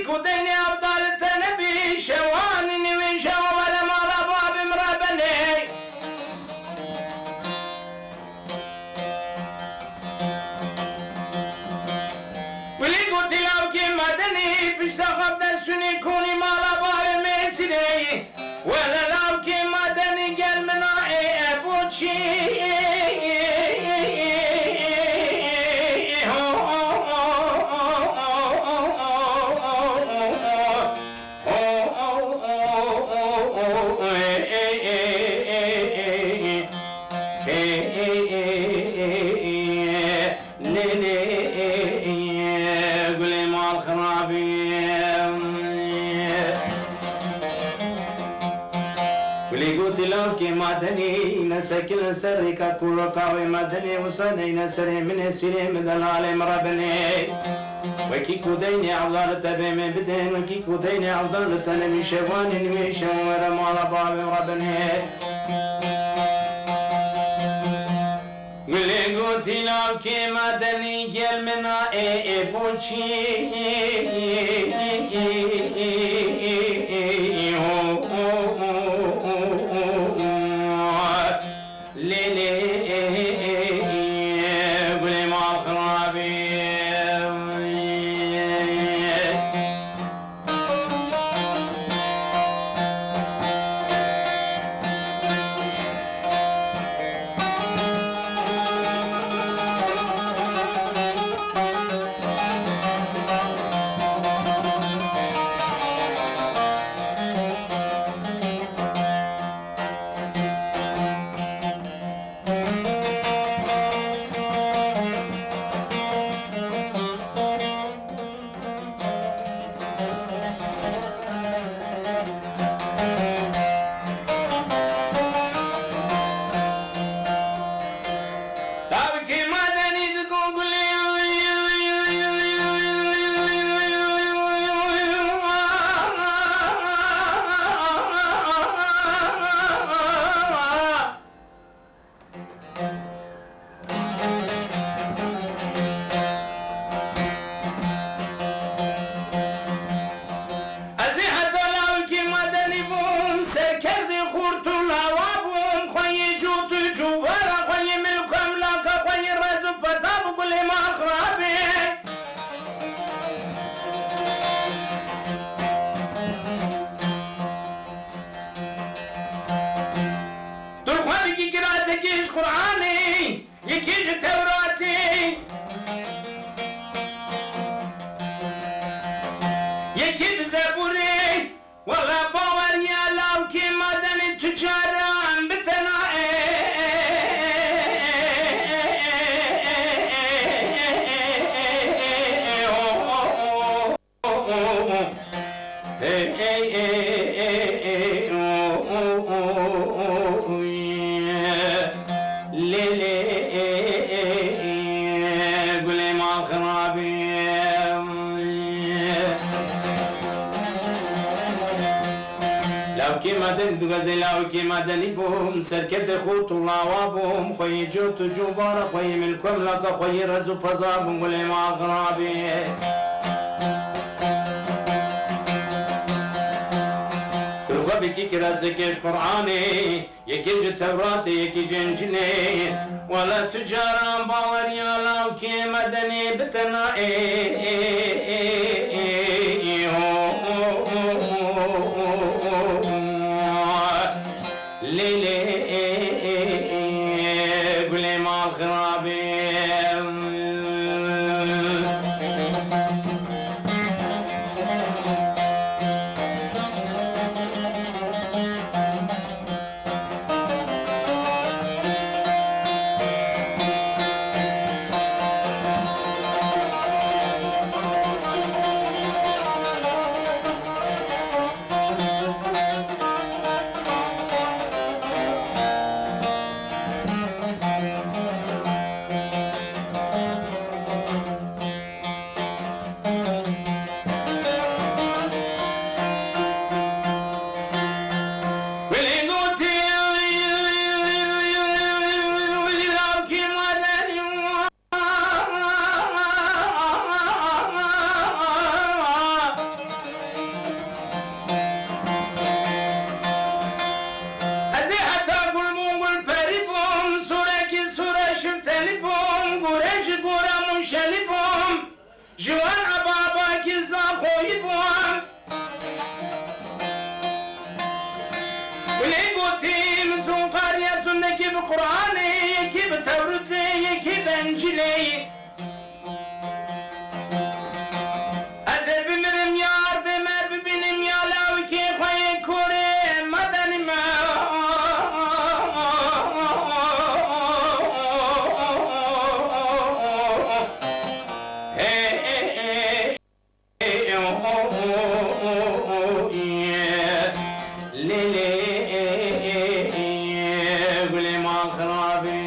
كودين أفضل تنبي شوان نويش ولا ما رباب مرابني ولي قلت لو كي مدني بيشتغل دسوني كوني ما رباب ميسني ولا لو كي مدني قال مناعي أبوشي مدني نسكن سرك كل قوي مدني وصني نسري من سري من العالم ربني وكي كوديني عضال تبي من بدين وكي كوديني عضال تنمي شوان نمي شوان مال باب ربني قولي قوتي لو كي مدني جل منا بوشي قرآني يكيج توراتي يكيب زبوري والله باوري لو كي مدني تجاران بتنائي غزلاو كي مدني بوم سركت خوت الله وابوم خوي جوت جوبار خوي ملكم لك خوي رزو فزاب قولي ما غرابي تلقى بكي كرات زكيش قرآني يكيج التوراة يكيج انجيلي ولا تجارة باوريا لو كي مدني بتنائي قولي ما خرابي جوان عبابا كزا خوي بوان ولي قوتي مزون قارية سنكي بقراني يكي بتورتي يكي بانجلي أزل بمرم يار دمر ببينم يالاوي كي خوي كوري مدني ما Lele, gule ma kharabi